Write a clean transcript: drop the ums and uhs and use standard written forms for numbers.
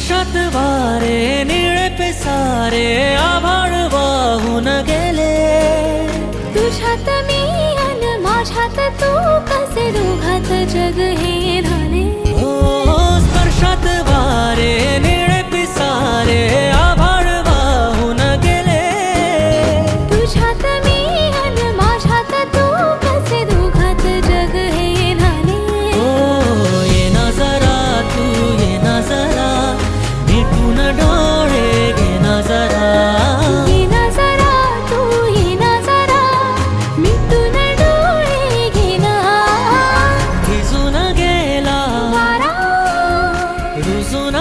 स्पर्शात वारे निळे पिसारे आभाळ वाहून गेले. तुझ्यात मी अन माझ्यात तू कसे दोघात जग हे झाले. हो स्पर्शात वारे निळे पिसारे आभाळ वाहून गेले. तुझ्यात मी अन माझ्यात तू कसे दोघात जग हे झाले. हो ये ना जरा तू ये ना जरा मिटून डोळे घे ना जरा. ये ना जरा तू ये ना जरा मिटून डोळे घे ना. भिजून गेला वारा रुजून